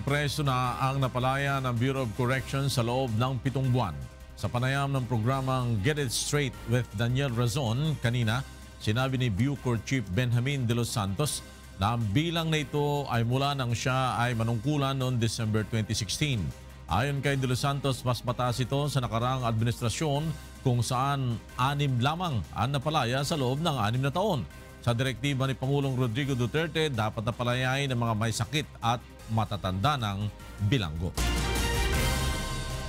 preso na ang napalaya ng Bureau of Corrections sa loob ng 7 buwan. Sa panayam ng programang Get It Straight with Daniel Razon kanina, sinabi ni Bucor Chief Benjamin de los Santos na ang bilang na ito ay mula nang siya ay manungkulan noong December 2016. Ayon kay De Los Santos, mas mataas ito sa nakaraang administrasyon kung saan 6 lamang ang napalaya sa loob ng 6 na taon. Sa direktiba ni Pangulong Rodrigo Duterte, dapat napalayain ng mga may sakit at matatanda ng bilanggo.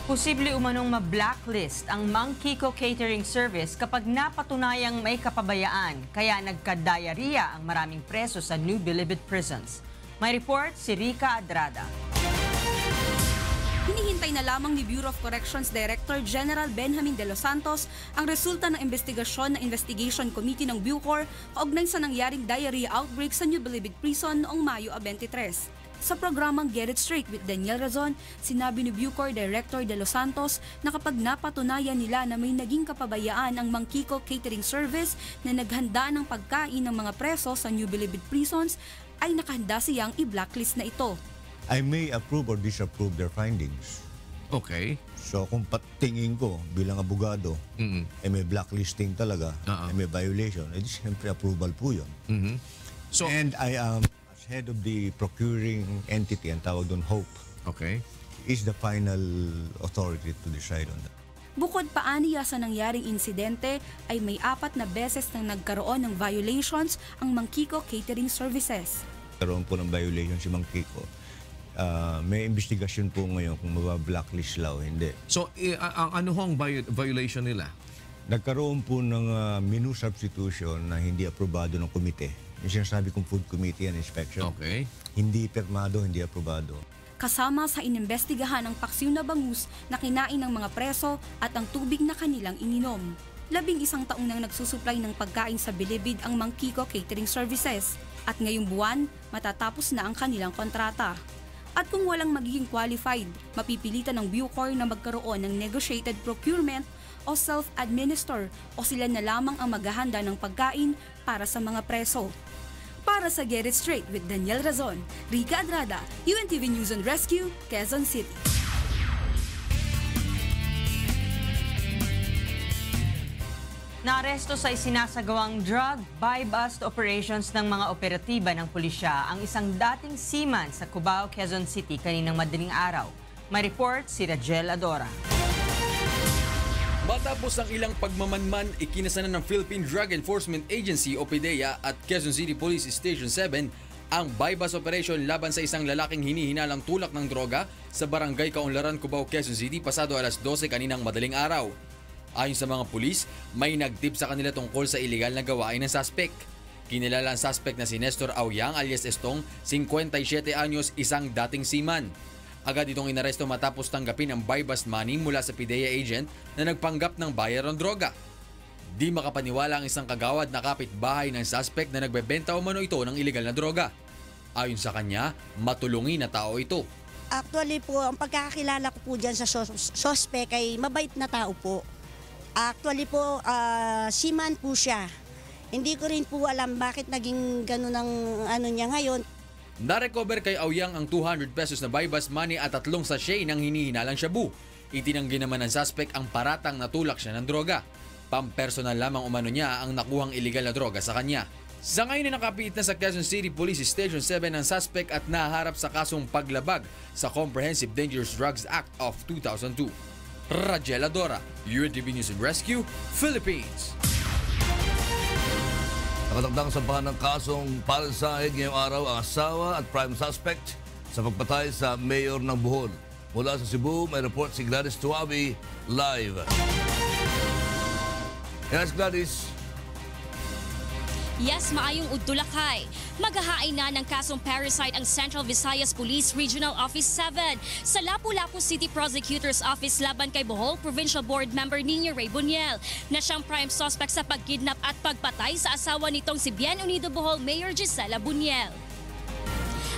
Posible umanong ma-blacklist ang Mang Kiko Catering Service kapag napatunayang may kapabayaan, kaya nagka-diarrhea ang maraming preso sa New Bilibid prisons. May report si Rica Adrada. Hinihintay na lamang ni Bureau of Corrections Director General Benjamin de los Santos ang resulta ng investigasyon ng Investigation Committee ng Bucor kaugnay sa nangyaring diarrhea outbreak sa New Bilibid Prison noong Mayo 23. Sa programang Get It Straight with Daniel Razon, sinabi ni Bucor Director de los Santos na kapag napatunayan nila na may naging kapabayaan ang Mang Kiko Catering Service na naghanda ng pagkain ng mga preso sa New Bilibid prisons, ay nakahanda siyang i-blacklist na ito. I may approve or disapprove their findings. Okay. So kung patingin ko bilang abogado, may blacklisting talaga, may violation, edi siyempre approval po yun. So, and I am head of the procuring entity, ang tawag doon HOPE. Okay. Is the final authority to decide on that. Bukod pa aniya sa nangyaring insidente, ay may 4 na beses nang nagkaroon ng violations ang Mang Kiko Catering Services. Karoon po ng violation si Mang Kiko. May investigasyon po ngayon kung mabablacklist sila o hindi. So, ang ano hong violation nila? Nagkaroon po ng menu substitution na hindi aprobado ng komite. Yung sinasabi kong Food Committee and Inspection. Okay. Hindi permado, hindi aprobado. Kasama sa inimbestigahan ang paksiw na bangus na kinain ng mga preso at ang tubig na kanilang ininom. 11 taong nang nagsusupply ng pagkain sa Bilibid ang Mang Kiko Catering Services. At ngayong buwan, matatapos na ang kanilang kontrata. At kung walang magiging qualified, mapipilitan ng Bucor na magkaroon ng negotiated procurement o self-administer o sila na lamang ang maghahanda ng pagkain para sa mga preso. Para sa Get It Straight with Daniel Razon, Rica Adrada, UNTV News and Rescue, Quezon City. Naaresto sa isinasagawang drug buy-bust operations ng mga operatiba ng pulisya ang isang dating seaman sa Cubao, Quezon City kaninang madaling araw. May report si Rajel Adora. Matapos ang ilang pagmamanman, ikinasanan ng Philippine Drug Enforcement Agency o PDEA at Quezon City Police Station 7 ang bypass operation laban sa isang lalaking hinihinalang tulak ng droga sa barangay Kaunlaran, Cubao, Quezon City pasado alas 12 kaninang madaling araw. Ayon sa mga pulis, may nagtip sa kanila tungkol sa iligal na gawain ng suspect. Kinilala ang suspect na si Nestor Auyang alias Estong, 57 anyos, isang dating seaman. Agad itong inaresto matapos tanggapin ang bypass money mula sa PDEA agent na nagpanggap ng bayar ng droga. Di makapaniwala ang isang kagawad na kapitbahay ng suspect na nagbebenta umano ito ng iligal na droga. Ayon sa kanya, matulungin na tao ito. Actually po, ang pagkakakilala ko po dyan sa suspect ay mabait na tao po. Actually po, seaman po siya. Hindi ko rin po alam bakit naging ganun ang ano niya ngayon. Narecover kay Auyang ang 200 pesos na bypass money at 3 sachet ng hinihinalang shabu. Itinanggi naman ng suspect ang paratang natulak siya ng droga. Pampersonal lamang umano niya ang nakuhang iligal na droga sa kanya. Sa ngayon na nakapiit na sa Quezon City Police Station 7 ang suspect at naharap sa kasong paglabag sa Comprehensive Dangerous Drugs Act of 2002. Rajel Adora, UNTV News and Rescue, Philippines. Nakatakdang sampahan ng kasong palasahid ngayong araw ang asawa at prime suspect sa pagpatay sa mayor ng Bohol. Mula sa Cebu, may report si Gladys Tuabi live. Yes, Gladys. Yes, maayong udtulakay. Maghahain na ng kasong parasite ang Central Visayas Police Regional Office 7 sa Lapu-Lapu City Prosecutor's Office laban kay Bohol Provincial Board Member Nino Ray Buniel na siyang prime suspect sa pagkidnap at pagpatay sa asawa nitong si Bien Unido Bohol Mayor Gisela Buniel.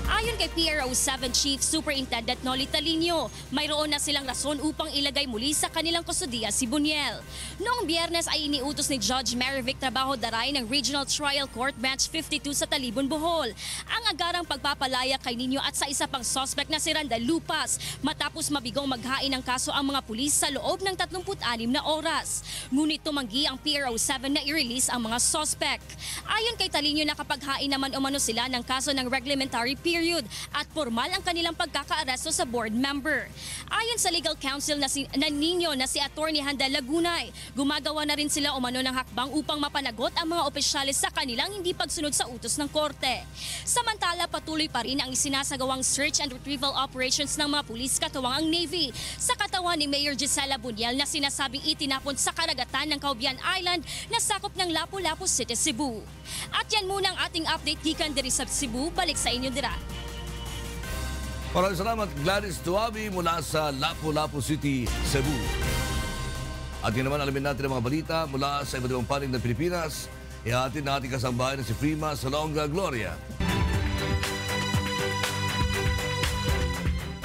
Ayon kay PRO 7 Chief Superintendent Noli Talino, mayroon na silang rason upang ilagay muli sa kanilang kustudiya si Buniel. Noong Biyernes ay iniutos ni Judge Marivic Trabajo Daray ng Regional Trial Court Bench 52 sa Talibon, Bohol ang agarang pagpapalaya kay Nino at sa isa pang suspect na si Randal Lupas matapos mabigong maghain ng kaso ang mga pulis sa loob ng 36 na oras. Ngunit tumanggi ang PRO 7 na i-release ang mga suspect. Ayon kay Talino, nakapaghain naman umano sila ng kaso ng reglementary period at formal ang kanilang pagkakaaresto sa board member. Ayon sa legal counsel na Nino na si Attorney Handel Lagunay, gumagawa na rin sila umano ng hakbang upang mapanagot ang mga opisyalis sa kanilang hindi pagsunod sa utos ng korte. Samantala, patuloy pa rin ang isinasagawang search and retrieval operations ng mga pulis katuwang ang Navy sa katawan ni Mayor Gisela Buniel na sinasabing itinapon sa karagatan ng Caubian Island na sakop ng Lapu-Lapu City, Cebu. At yan muna ang ating update gikan diri sa Cebu. Balik sa inyo dira. Maraming salamat, Gladys Tuabi mula sa Lapu-Lapu City, Cebu. At yun naman, alamin natin ang mga balita mula sa iba't ibang panig ng Pilipinas. Ihahatid na ating kasambahay na si Frima Salonga Gloria.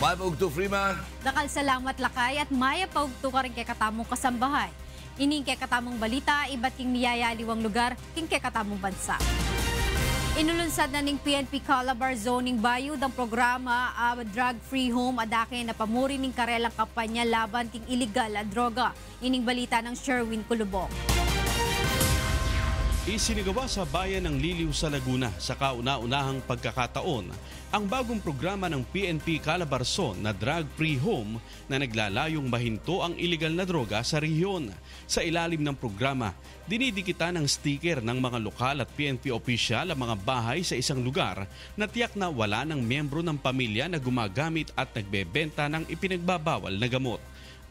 Maya paugto, Frima. Dakal salamat lakay at maya paugto ka rin kay katamong kasambahay. Ining kay katamong balita, iba't king miyayaliwang lugar, king kay katamong bansa. Inulunsad na ning PNP Calabar Zoning Bayud ang programa Drug Free Home adake na pamuri ning karelang kampanya laban ting iligal na droga. Ining balita ng Sherwin Kulubong. Isinagawa sa bayan ng Liliw sa Laguna sa kauna-unahang pagkakataon ang bagong programa ng PNP Calabarzon na Drug Free Home na naglalayong mahinto ang iligal na droga sa rehiyon. Sa ilalim ng programa, dinidikitan ng sticker ng mga lokal at PNP opisyal ang mga bahay sa isang lugar na tiyak na wala ng miyembro ng pamilya na gumagamit at nagbebenta ng ipinagbabawal na gamot.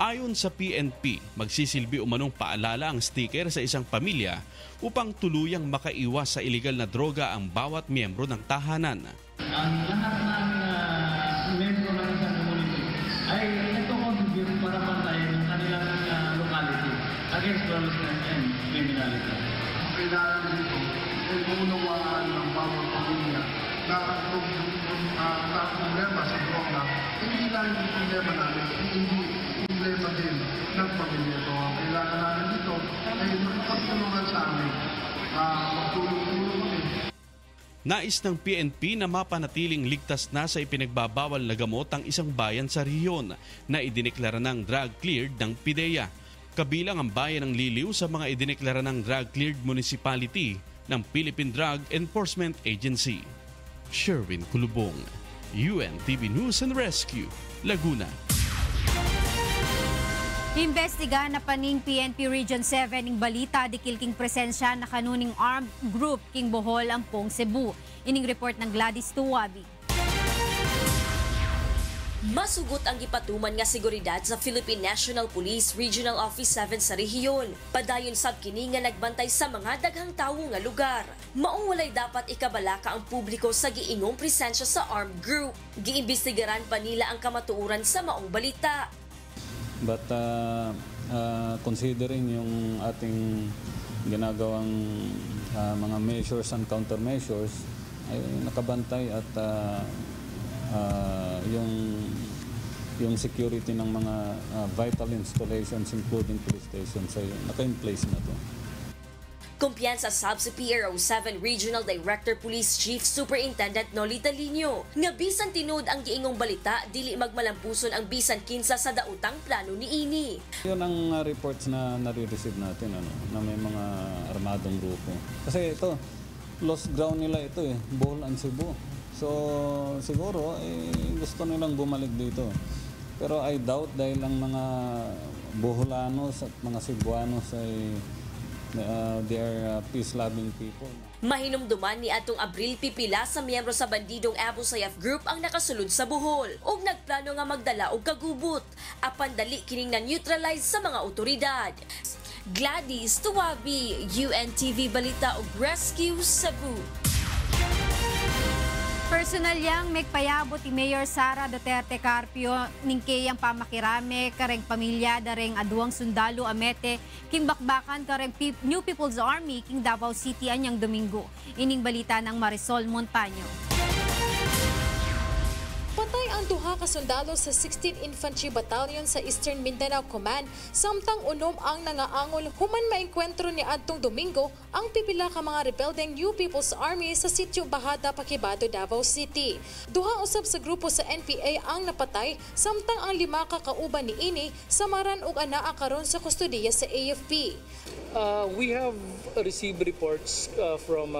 Ayon sa PNP, magsisilbi umanong paalala ang sticker sa isang pamilya upang tuluyang makaiwas sa iligal na droga ang bawat miyembro ng tahanan. Ang lahat ng miyembro ng isang community ay nagko-contribute para pantayin ang kanilang locality against lawlessness and criminality. Kailangan dito ay maunawaan ng bawat pamilya na ang problema sa droga, hindi lang yung problema namin, hindi problema din ng pamilya ito. Kailangan namin dito ay magpagtulungan sa amin. Magtulong-tulong kami. Nais ng PNP na mapanatiling ligtas na sa ipinagbabawal na gamot ang isang bayan sa rehiyon na idineklara ng drug-cleared ng PDEA. Kabilang ang bayan ng Liliw sa mga idineklara ng drug-cleared municipality ng Philippine Drug Enforcement Agency. Sherwin Kulubong, UNTV News and Rescue, Laguna. Imbestiga na paning PNP Region 7 ing balita di kilking presensya na kanuning armed group king Bohol Ampong Cebu. Ining report ng Gladys Tuwabi. Masugot ang gipatuman nga seguridad sa Philippine National Police Regional Office 7 sa rehiyon. Padayon sab kini nga nagbantay sa mga daghang tawo nga lugar. Maong walay dapat ikabalaka ang publiko sa giingong presensya sa armed group. Giimbestigaran pa nila ang kamatuoran sa maong balita. But considering yung ating ginagawang mga measures and countermeasures, ay nakabantay at yung security ng mga vital installations including police stations ay naka-in place na to. Kumpiyansa sab si PRO 7 Regional Director Police Chief Superintendent Nolita Linyo nga bisan tinud ang giingong balita dili magmalampuson ang bisan kinsa sa daotang plano niini. Yun ang reports na nare-receive natin na may mga armadong grupo. Kasi ito lost ground nila ito Bohol and Cebu. So siguro gusto nilang bumalik dito. Pero I doubt dahil ang mga Boholanos at mga Cebuanos ay they are peace-loving people. Mahinumduman ni atong Abril pipila sa miyembro sa bandidong Abu Sayyaf Group ang nakasulod sa Bohol ug nagplano nga magdala og kagubot apan dali kining na-neutralize sa mga otoridad. Gladys Tuwabi, UNTV Balita ug Rescue Cebu. Personal yang megpayabot ni Mayor Sara Duterte Carpio ningkay ang pamakirame kareng pamilya dareng aduang sundalo amete king bakbakan kareng New People's Army king Davao City anyang Domingo. Ining balita ng Marisol Montaño. Patay ang duha ka sundalo sa 16th Infantry Battalion sa Eastern Mindanao Command samtang unom ang nangaangol human maengkwentro ni adtong Domingo ang pipila ka mga rebeldeng New People's Army sa sitio Bahada, Pakibado, Davao City. Duha usab sa grupo sa NPA ang napatay samtang ang 5 ka kauban niini samaran ug anaa karon sa kustodiya sa AFP. We have received reports from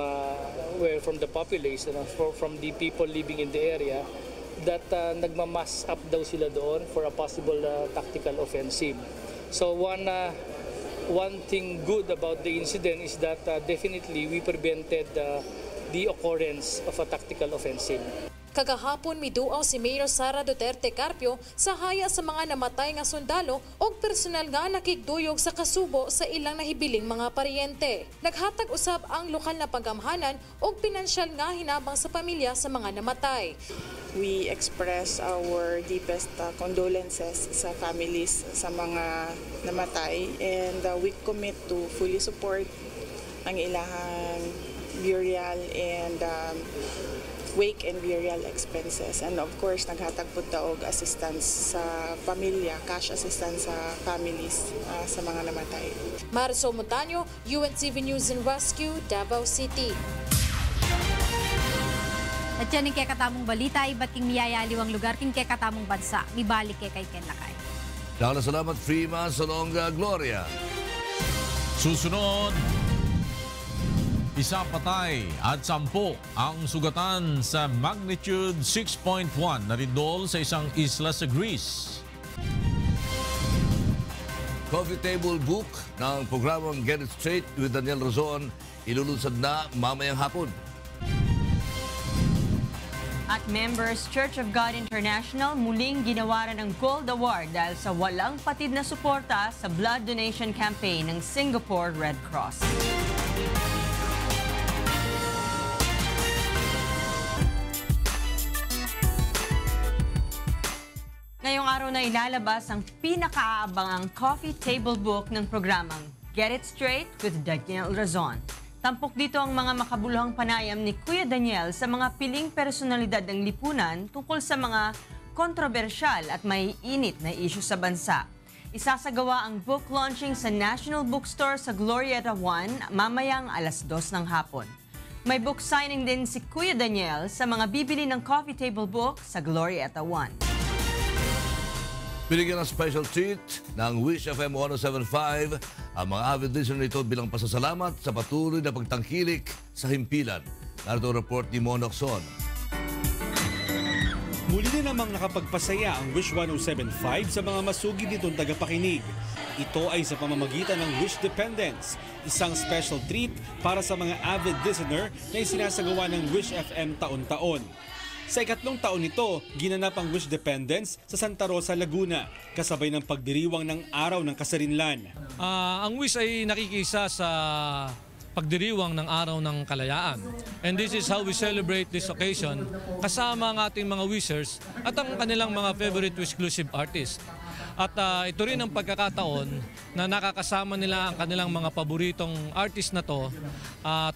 the population, from the people living in the area, that nagmamass up daw sila doon for a possible tactical offensive. So one thing good about the incident is that definitely we prevented the occurrence of a tactical offensive. Kagahapon miduaw si Mayor Sara Duterte Carpio sa haya sa mga namatay nga sundalo og personal nga nakigduyog sa kasubo sa ilang nahibiling mga paryente. Naghatag usab ang lokal na paggamhanan og pinansyal nga hinabang sa pamilya sa mga namatay. We express our deepest condolences sa families sa mga namatay and we commit to fully support ang ilahang burial and wake and burial expenses. And of course, naghatag po og assistance sa pamilya, cash assistance sa families sa mga namatay. Marisol Montaño, UNTV News and Rescue, Davao City. At yan kay katamong balita, iba't king miyayaliwang lugar king kay katamong bansa. Mibalik kay Ken Lakay. Salamat, Freeman Salonga Gloria. Susunod, 1 patay at 10 ang sugatan sa magnitude 6.1 na rindol sa isang isla sa Greece. Coffee Table Book ng programang Get It Straight with Daniel Razon ilulunsad na mamayang hapon. At Members Church of God International muling ginawaran ng Gold Award dahil sa walang patid na suporta sa blood donation campaign ng Singapore Red Cross. Ngayong araw na ilalabas ang pinakaabangang coffee table book ng programang Get It Straight with Daniel Razon. Tampok dito ang mga makabuluhang panayam ni Kuya Daniel sa mga piling personalidad ng lipunan tungkol sa mga kontrobersyal at may init na isyu sa bansa. Isasagawa ang book launching sa National Bookstore sa Glorieta 1 mamayang 2:00 ng hapon. May book signing din si Kuya Daniel sa mga bibili ng coffee table book sa Glorieta 1. Binigyan ng special treat ng Wish FM 107.5 ang mga avid listener nito bilang pasasalamat sa patuloy na pagtangkilik sa himpilan. Narito ang report ni Monok Son. Muli din namang nakapagpasaya ang Wish 1075 sa mga masugid nitong tagapakinig. Ito ay sa pamamagitan ng Wish Dependence, isang special treat para sa mga avid listener na isinasagawa ng Wish FM taon-taon. Sa ikatlong taon nito, ginanap ang Wish Dependence sa Santa Rosa, Laguna, kasabay ng pagdiriwang ng Araw ng Kasarinlan. Ang Wish ay nakikisa sa pagdiriwang ng Araw ng Kalayaan. And this is how we celebrate this occasion kasama ang ating mga wishers at ang kanilang mga favorite exclusive artists. At ito rin ang pagkakataon na nakakasama nila ang kanilang mga paboritong artist na to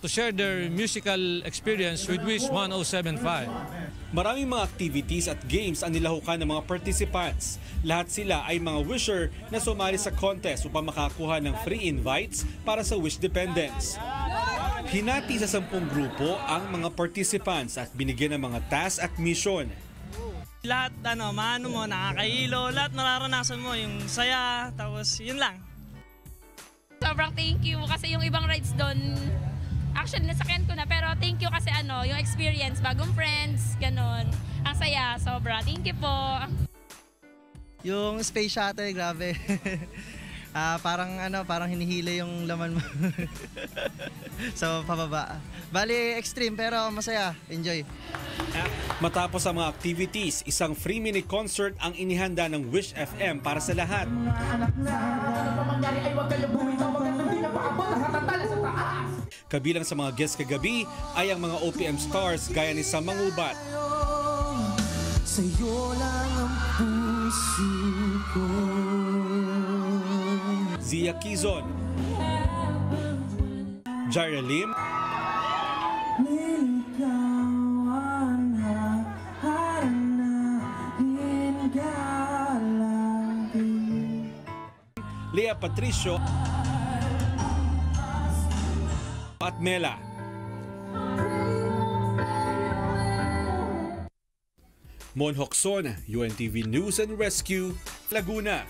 share their musical experience with Wish 1075. Maraming mga activities at games ang nilahukan ng mga participants. Lahat sila ay mga wisher na sumali sa contest upang makakuha ng free invites para sa Wish Dependence. Hinati sa 10 grupo ang mga participants at binigyan ng mga task at mission. Lahat maano mo, nakakailo, lahat nararanasan mo, yung saya, tapos yun lang. Sobrang thank you kasi yung ibang rides doon, actually nasakyan ko na, pero thank you kasi yung experience, bagong friends, ganon. Ang saya, sobra. Thank you po. Yung space shuttle, grabe. Parang hinihila yung laman mo. So, pababa. Bali, extreme pero masaya. Enjoy. Matapos ang mga activities, isang free mini concert ang inihanda ng Wish FM para sa lahat. Kabilang sa mga guests kagabi ay ang mga OPM stars gaya ni Sam Mangubat, sa'yo lang ang puso ko, Zia Quizon, Jaira Lim, Lea Patricio at Mela. Mon Hokson, UNTV News and Rescue, Laguna.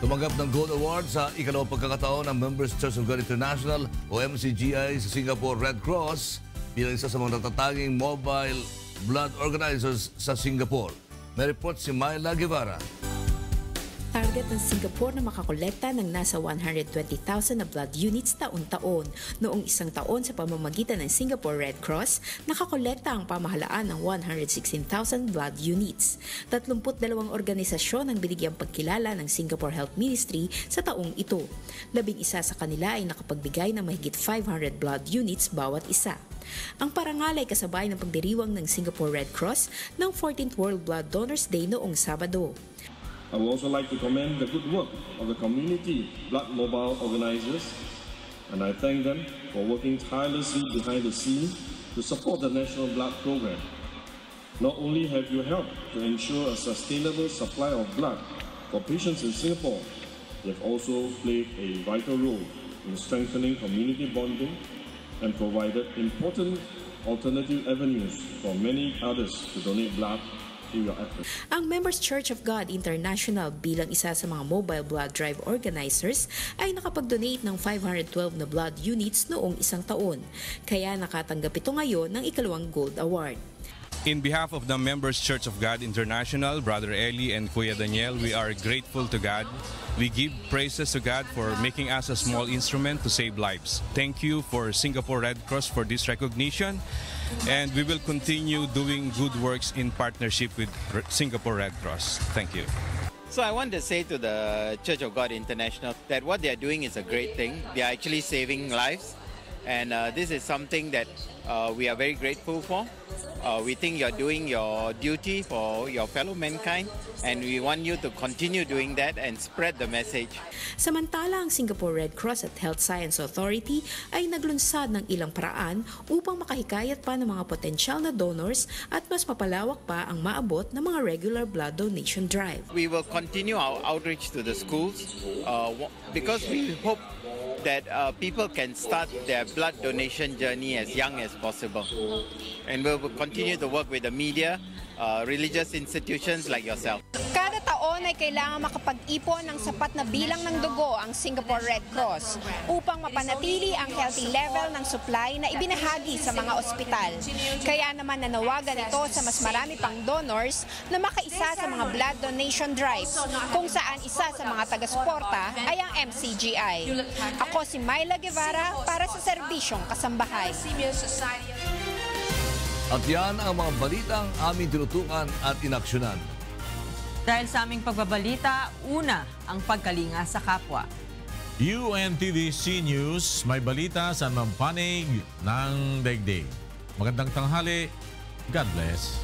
Tumanggap ng Gold Award sa ikalawang pagkakataon ng Members Church of God International o MCGI sa Singapore Red Cross bilang isa sa mga natatanging mobile blood organizers sa Singapore. May report si Myla Guevara. Target ng Singapore na makakolekta ng nasa 120,000 na blood units taon-taon. Noong isang taon sa pamamagitan ng Singapore Red Cross, nakakolekta ang pamahalaan ng 116,000 blood units. 32 organisasyon ang binigyang pagkilala ng Singapore Health Ministry sa taong ito. 11 sa kanila ay nakapagbigay ng mahigit 500 blood units bawat isa. Ang parangal ay kasabay ng pagdiriwang ng Singapore Red Cross ng 14th World Blood Donors Day noong Sabado. I would also like to commend the good work of the community blood mobile organizers, and I thank them for working tirelessly behind the scenes to support the National Blood Program. Not only have you helped to ensure a sustainable supply of blood for patients in Singapore, you have also played a vital role in strengthening community bonding and provided important alternative avenues for many others to donate blood. Ang Members Church of God International bilang isa sa mga mobile blood drive organizers ay nakapag-donate ng 512 na blood units noong isang taon. Kaya nakatanggap ito ngayon ng ikalawang Gold Award. In behalf of the Members Church of God International, Brother Eli and Kuya Daniel, we are grateful to God. We give praises to God for making us a small instrument to save lives. Thank you for Singapore Red Cross for this recognition. And we will continue doing good works in partnership with Singapore Red Cross. Thank you. So I want to say to the Church of God International that what they are doing is a great thing. They are actually saving lives. And this is something that we are very grateful for. We think you're doing your duty for your fellow mankind, and we want you to continue doing that and spread the message. Samantala, ang Singapore Red Cross at Health Science Authority ay naglunsad ng ilang paraan upang makahikayat pa ng mga potensyal na donors at mas mapalawak pa ang maabot ng mga regular blood donation drive. We will continue our outreach to the schools because we hope that people can start their blood donation journey as young as possible. And we will continue to work with the media, religious institutions like yourself. Kada taon ay kailangan makapag-ipon ng sapat na bilang ng dugo ang Singapore Red Cross upang mapanatili ang healthy level ng supply na ibinahagi sa mga ospital. Kaya naman nanawagan ito sa mas marami pang donors na makaisa sa mga blood donation drives, kung saan isa sa mga taga-suporta ay ang MCGI. Ako si Myla Guevara para sa Serbisyong Kasambahay. At yan ang mga balitang aming tinutukan at inaksyonan. Dahil sa aming pagbabalita, una ang pagkalinga sa kapwa. UNTDC News, may balita sa mampanig ng daigdig. Magandang tanghali. God bless.